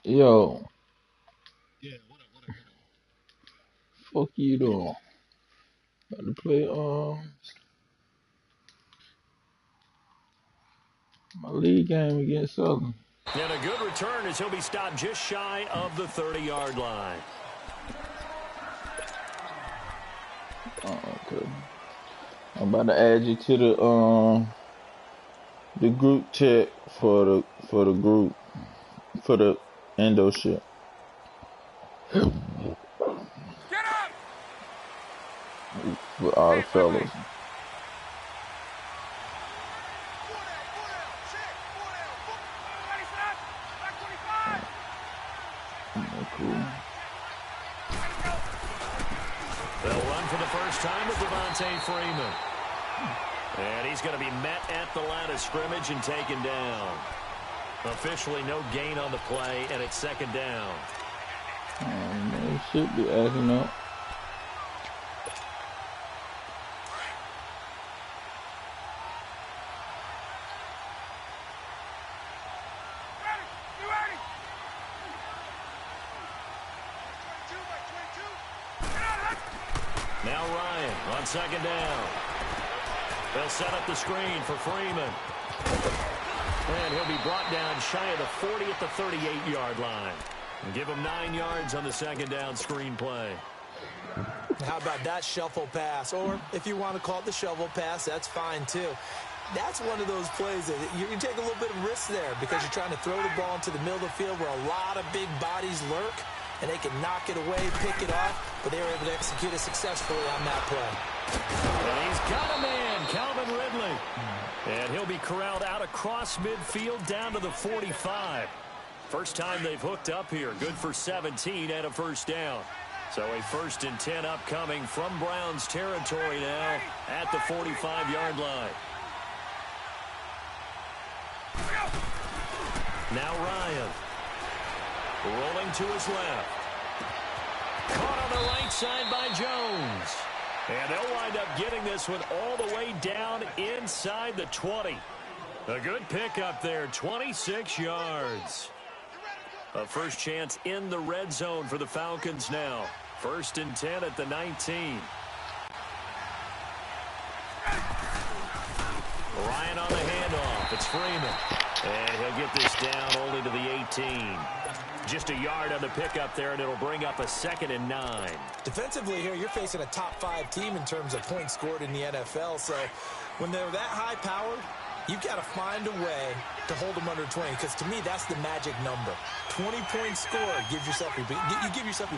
Yo, fuck you though. About to play my league game against Southern. And a good return as he'll be stopped just shy of the 30-yard line. Okay. I'm about to add you to the group chat for the group for the endo shit. Get up! With all the fellas. Cool. They'll run for the first time with Devontae Freeman. And he's going to be met at the line of scrimmage and taken down. Officially no gain on the play, and it's second down. They should be acting up. Now Ryan on second down. They'll set up the screen for Freeman. And he'll be brought down shy of the 40 at the 38-yard line. And give him 9 yards on the second down screen play. How about that shuffle pass? Or if you want to call it the shovel pass, that's fine too. That's one of those plays that you can take a little bit of risk there because you're trying to throw the ball into the middle of the field where a lot of big bodies lurk, and they can knock it away, pick it off, but they were able to execute it successfully on that play. And he's got a man, Calvin Ridley. And he'll be corralled out across midfield down to the 45. First time they've hooked up here. Good for 17 and a first down. So a 1st and 10 upcoming from Browns territory now at the 45-yard line. Now Ryan. Rolling to his left. Caught on the right side by Jones. And they'll wind up getting this one all the way down inside the 20. A good pickup there, 26 yards. A first chance in the red zone for the Falcons now. 1st and 10 at the 19. Ryan on the handoff. It's Freeman. And he'll get this down only to the 18. Just a yard on the pickup there, and it'll bring up a 2nd and 9. Defensively here, you're facing a top 5 team in terms of points scored in the NFL. So when they're that high powered, you've got to find a way to hold them under 20, because to me, that's the magic number. 20 points scored, you give yourself your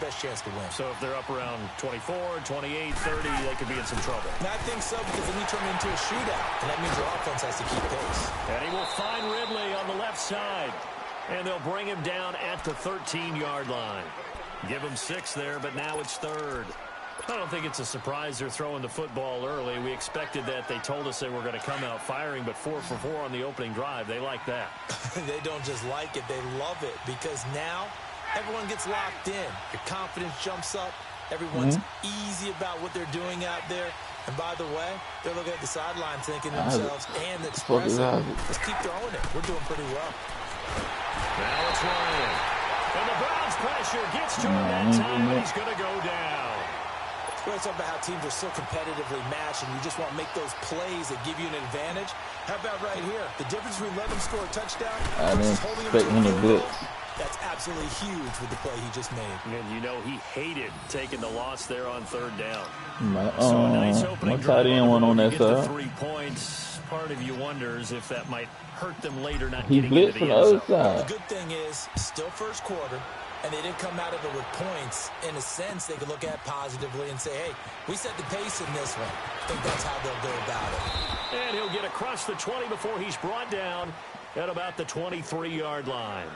best chance to win. So if they're up around 24, 28, 30, they could be in some trouble. And I think so, because then you turn it into a shootout, and that means your offense has to keep pace. And he will find Ridley on the left side. And they'll bring him down at the 13-yard line. Give him 6 there, but now it's 3rd. I don't think it's a surprise they're throwing the football early. We expected that. They told us they were going to come out firing, but 4 for 4 on the opening drive. They like that. They don't just like it, they love it, because now everyone gets locked in. Your confidence jumps up. Everyone's easy about what they're doing out there. And by the way, they're looking at the sideline thinking to themselves, and it's expressing, let's keep throwing it. We're doing pretty well. Now it's Ryan. And the Browns pressure gets to him that time, and he's going to go down. It's about how teams are so competitively matched, and you just want to make those plays that give you an advantage. How about right here? The difference between letting them score a touchdown versus holding them to a blitz. That's absolutely huge with the play he just made. And you know he hated taking the loss there on 3rd down. So a nice opening drive. On that side. 3 points. Part of you wonders if that might hurt them later not he getting into the end zone. The good thing is, still first quarter, and they didn't come out of it with points. In a sense, they could look at it positively and say, hey, we set the pace in this one. I think that's how they'll go about it. And he'll get across the 20 before he's brought down at about the 23-yard line.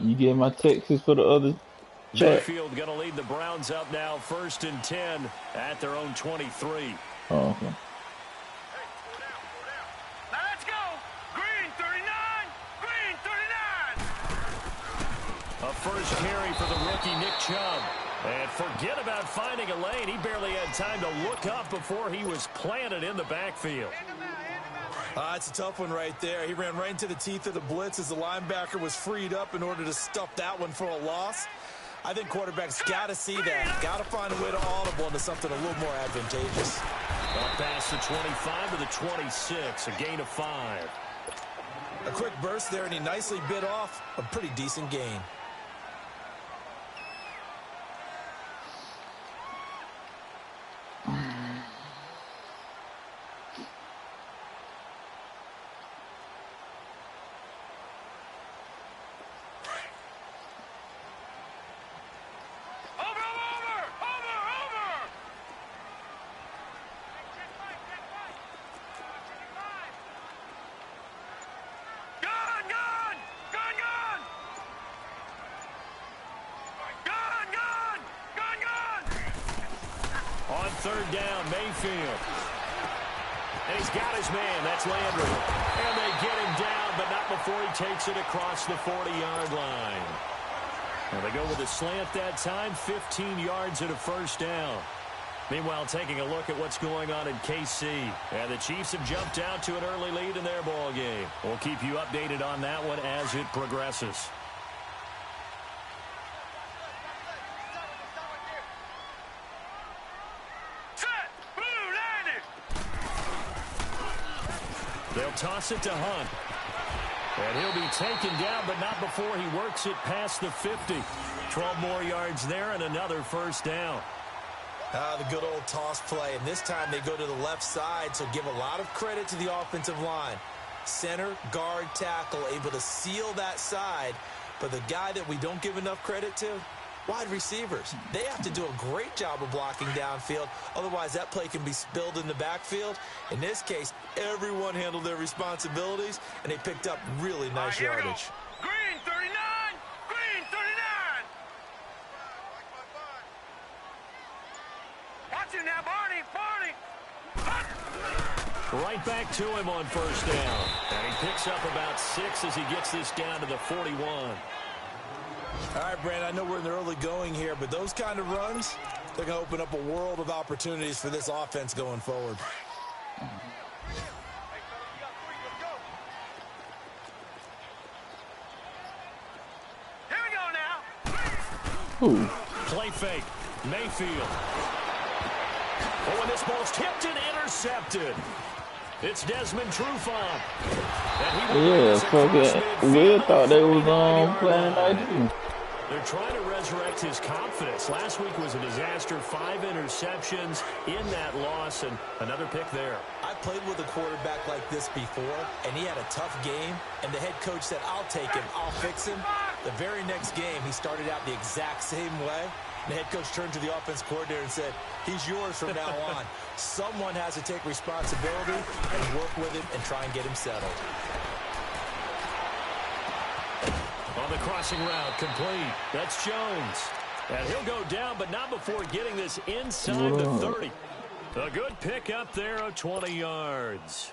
You get my Texas for the other chat. Mayfield going to lead the Browns up now, 1st and 10 at their own 23. Oh, okay. A first carry for the rookie Nick Chubb. And forget about finding a lane. He barely had time to look up before he was planted in the backfield. It's a tough one right there. He ran right into the teeth of the blitz as the linebacker was freed up in order to stuff that one for a loss. I think quarterbacks got to see that. Got to find a way to audible into something a little more advantageous. Up past the 25 to the 26, a gain of 5. A quick burst there, and he nicely bit off a pretty decent gain. On third down, Mayfield. And he's got his man. That's Landry. And they get him down, but not before he takes it across the 40-yard line. And they go with a slant that time, 15 yards and a first down. Meanwhile, taking a look at what's going on in KC. And the Chiefs have jumped out to an early lead in their ball game. We'll keep you updated on that one as it progresses. They'll toss it to Hunt. And he'll be taken down, but not before he works it past the 50. 12 more yards there and another first down. The good old toss play. And this time they go to the left side, so give a lot of credit to the offensive line. Center, guard, tackle, able to seal that side. But the guy that we don't give enough credit to, wide receivers. They have to do a great job of blocking downfield. Otherwise, that play can be spilled in the backfield. In this case, everyone handled their responsibilities, and they picked up really nice yardage. Green 39! Green 39! Watch it now, Barney! Right back to him on first down. And he picks up about 6 as he gets this down to the 41. All right, Brandon, I know we're in the early going here, but those kind of runs, they're going to open up a world of opportunities for this offense going forward. Here we go now. Ooh. Play fake. Mayfield. Oh, and this ball's tipped and intercepted. It's Desmond Trufant. Yeah, fucking Will thought they was playing like this. They're trying to resurrect his confidence. Last week was a disaster. 5 interceptions in that loss, and another pick there. I played with a quarterback like this before, and he had a tough game, and the head coach said, I'll take him, I'll fix him. The very next game, he started out the exact same way. The head coach turned to the offense coordinator and said, he's yours from now on. Someone has to take responsibility and work with him and try and get him settled. On the crossing route, complete. That's Jones. And he'll go down, but not before getting this inside the 30. A good pick up there of 20 yards.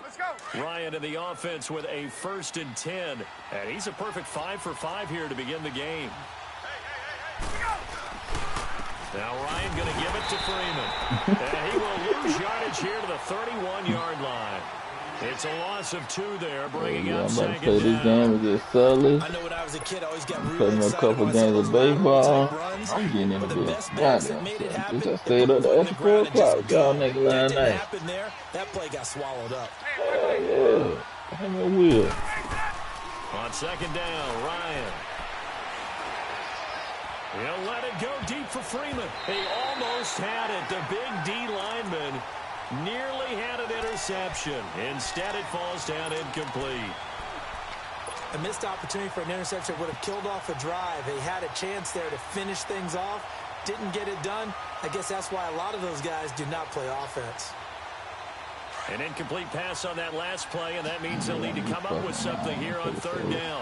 Let's go. Ryan in the offense with a 1st and 10. And he's a perfect 5 for 5 here to begin the game. Now Ryan going to give it to Freeman. And he will lose yardage here to the 31-yard line. It's a loss of 2 there, bringing up second down. I'm about to play this game against Sully. I know when I was a kid, I always got really Playing a excited couple when I saw games those of baseball. runs. I'm getting in But the the bit. best backs that Goddamn, made it son. happen, Bitch, I stayed up there for 4 o'clock. Y'all nigga last that didn't night. happen there. That play got swallowed up. Hell yeah. Hang on, Will. On second down, Ryan. He'll let it go deep for Freeman. He almost had it. The big D lineman nearly had an interception. Instead, it falls down incomplete. A missed opportunity for an interception would have killed off a drive. They had a chance there to finish things off. Didn't get it done. I guess that's why a lot of those guys do not play offense. An incomplete pass on that last play, and that means they'll need to come up with something here on third down.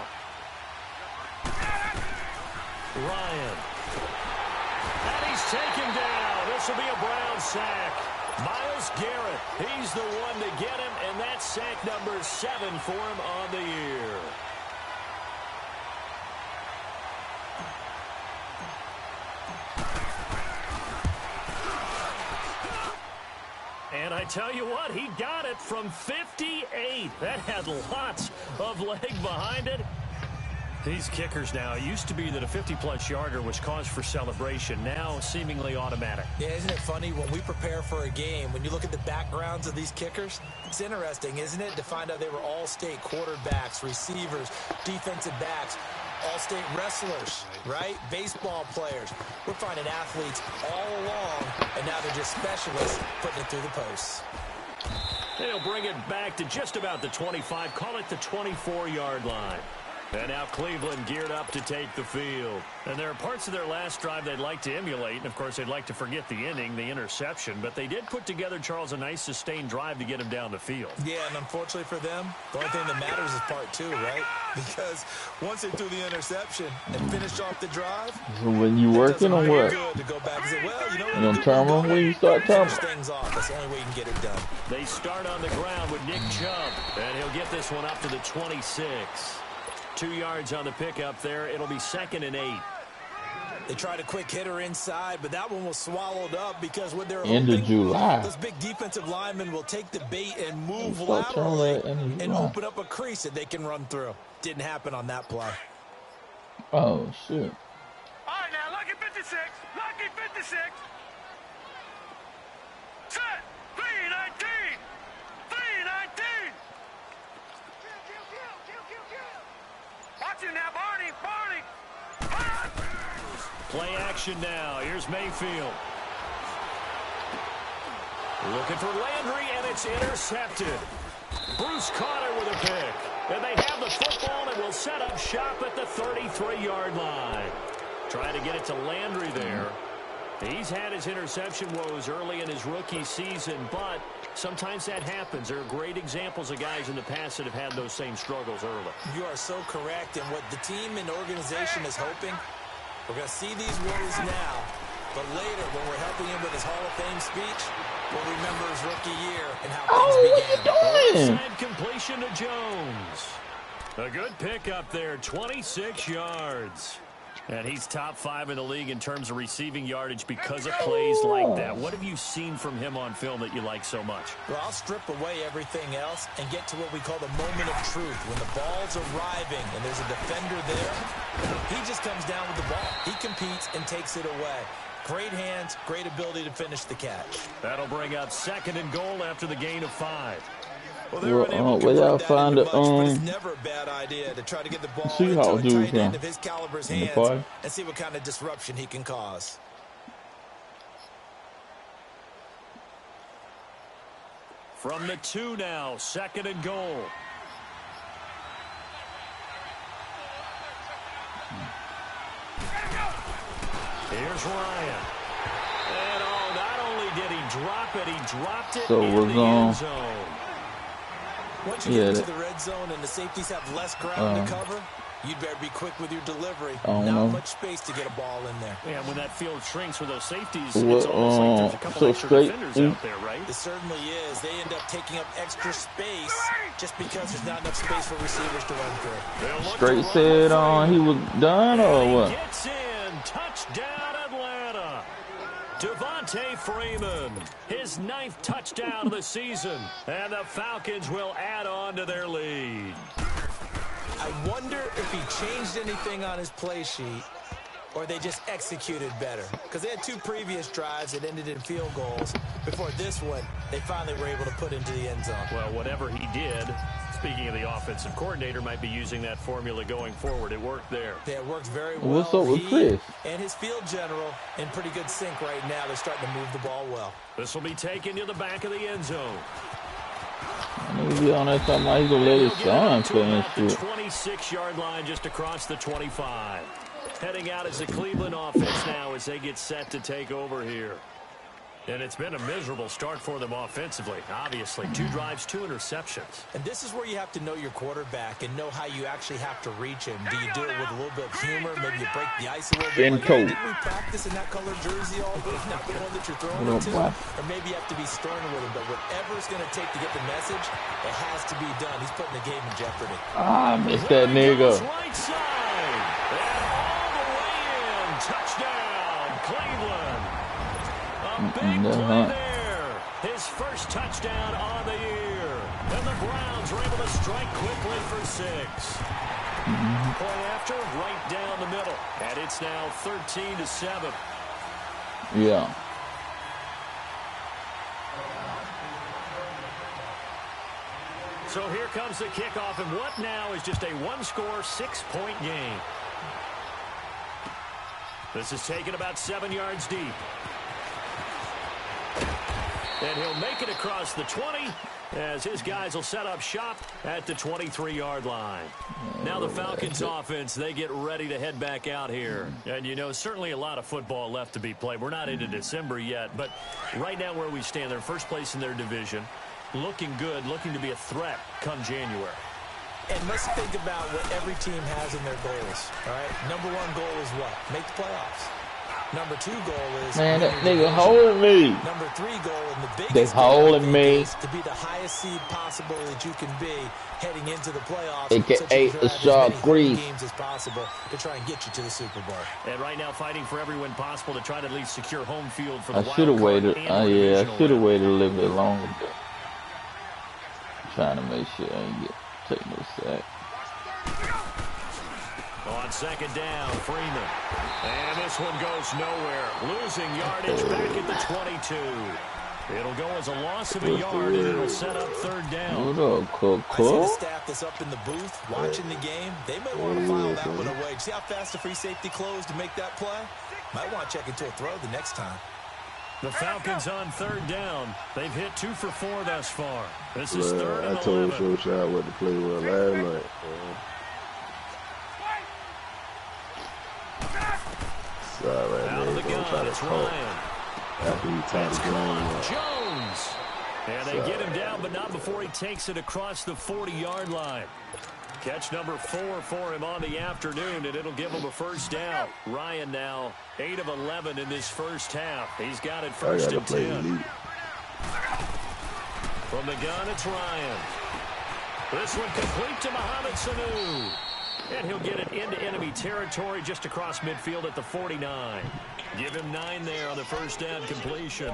Ryan. And he's taken down. This will be a Brown sack. Myles Garrett, he's the one to get him, and that's sack number 7 for him on the year. And I tell you what, he got it from 58. That had lots of leg behind it. These kickers now, it used to be that a 50-plus yarder was cause for celebration. Now, seemingly automatic. Yeah, isn't it funny? When we prepare for a game, when you look at the backgrounds of these kickers, it's interesting, isn't it, to find out they were all-state quarterbacks, receivers, defensive backs, all-state wrestlers, right? Baseball players. We're finding athletes all along, and now they're just specialists putting it through the posts. They'll bring it back to just about the 25, call it the 24-yard line. And now Cleveland geared up to take the field. And there are parts of their last drive they'd like to emulate. And, of course, they'd like to forget the inning, the interception. But they did put together, Charles, a nice sustained drive to get him down the field. Yeah, and unfortunately for them, the only thing that matters is part two, right? Because once they threw the interception and finished off the drive, So when you working or what? good to go back and say, well, you know, You gonna turn them when you start turning? finish things off. That's the only way you can get it done. They start on the ground with Nick Chubb. And he'll get this one up to the 26. 2 yards on the pickup there. It'll be 2nd and 8. They tried a quick hitter inside, but that one was swallowed up because when they're End of hoping, July. those big defensive linemen will take the bait and move Stop turning laterally that end of and July. open up a crease that they can run through. Didn't happen on that play. Oh shit. All right, now, lucky 56. Lucky 56. Set. 319. 319. Watch it now, Barney. Barney. Play action now. Here's Mayfield. Looking for Landry, and it's intercepted. Bruce Carter with a pick. And they have the football and will set up shop at the 33-yard line. Trying to get it to Landry there. He's had his interception woes early in his rookie season, but sometimes that happens. There are great examples of guys in the past that have had those same struggles early. You are so correct. And what the team and organization is hoping, we're going to see these woes now, but later when we're helping him with his Hall of Fame speech, we'll remember his rookie year and how things began. Inside completion to Jones. A good pickup there, 26 yards. And he's top 5 in the league in terms of receiving yardage because of plays like that. What have you seen from him on film that you like so much? Well, I'll strip away everything else and get to what we call the moment of truth. When the ball's arriving and there's a defender there, he just comes down with the ball. He competes and takes it away. Great hands, great ability to finish the catch. That'll bring up 2nd and goal after the gain of 5. Well, where y'all find the it's never a bad idea to try to get the ball into a tight end of his caliber's hands and see what kind of disruption he can cause. From the 2 now, 2nd and goal. Here's Ryan. And not only did he drop it, he dropped it So in we're the gone. end zone. Once you get into the red zone and the safeties have less ground to cover, you'd better be quick with your delivery. Not much space to get a ball in there. Yeah, when that field shrinks with those safeties, Well, it's almost like there's a couple so extra straight- defenders out there, right? It certainly is. They end up taking up extra space just because there's not enough space for receivers to run through. They'll look Straight to said run he was done and or he what? gets in. Touchdown, Atlanta. Devontae Freeman, his 9th touchdown of the season, and the Falcons will add on to their lead. I wonder if he changed anything on his play sheet or they just executed better. Because they had 2 previous drives that ended in field goals. Before this one, they finally were able to put into the end zone. Well, whatever he did, speaking of the offensive coordinator, might be using that formula going forward. It worked there. Yeah, it worked very well. What's up with Chris? And his field general in pretty good sync right now. They're starting to move the ball well. This will be taken to the back of the end zone. Maybe on that time he's gonna let his son play and The shit. 26-yard line just across the 25. Heading out as the Cleveland offense now as they get set to take over here. And it's been a miserable start for them offensively. Obviously, 2 drives, 2 interceptions. And this is where you have to know your quarterback and know how you actually have to reach him. Do you do it with a little bit of humor? Maybe you break the ice a little bit. Like, hey, didn't we practice in that color jersey all week? Not the one that you're throwing it to? Or maybe you have to be stern with him. But whatever it's going to take to get the message, it has to be done. He's putting the game in jeopardy. I missed that nigga. Right side. And all the way in. Touchdown, Cleveland. A big play there. His first touchdown on the year. And the Browns are able to strike quickly for 6. Point after, right down the middle. And it's now 13-7. Yeah. So here comes the kickoff, and what now is just a one-score, 6-point game. This is taken about 7 yards deep. And he'll make it across the 20 as his guys will set up shop at the 23-yard line. Now the Falcons offense, they get ready to head back out here. And, you know, certainly a lot of football left to be played. We're not into December yet, but right now where we stand, they're first place in their division. Looking good, looking to be a threat come January. And let's think about what every team has in their goals, all right? Number 1 goal is what? Make the playoffs. Number 2 goal is... Man, that nigga holding me. Number 3 goal, and the biggest they holding me. Is to be the highest seed possible that you can be heading into the playoffs. AKA a sharp grease. Games as possible to try and get you to the Super Bowl. And right now fighting for every win possible to try to at least secure home field for the I should have waited. Yeah, I should have waited a little bit longer. Trying to make sure I ain't take no sack. On second down, Freeman. And this one goes nowhere. Losing yardage back at the 22. It'll go as a loss of a yard, and it'll set up third down. What up, Coco? I see the staff that's up in the booth watching the game. They may want to file that one away. See how fast the free safety closed to make that play? Might want to check into a throw the next time. The Falcons on third down. They've hit 2 for 4 thus far. This is third and 11. I told Showshot what to play with last night. Sorry, out of the gun, it's Ryan. After he tied the game. Jones. And they get him down, but not before he takes it across the 40-yard line. Catch number 4 for him on the afternoon, and it'll give him a first down. Ryan now 8 of 11 in this first half. He's got it first and 10. From the gun, it's Ryan. This one complete to Mohamed Sanu. And he'll get it into enemy territory just across midfield at the 49. Give him 9 there on the first down completion.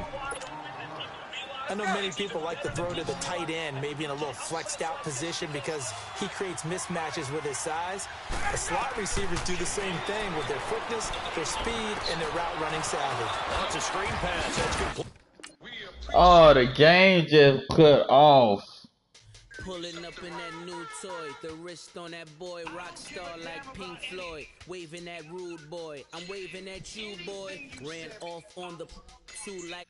I know many people like to throw to the tight end, maybe in a little flexed out position because he creates mismatches with his size. The slot receivers do the same thing with their quickness, their speed, and their route running savvy. That's a screen pass. That's complete. Oh, the game just cut off. Pulling up in that new toy, the wrist on that boy, rock star like Pink Floyd, waving that rude boy, I'm waving at you boy, ran off on the 2 like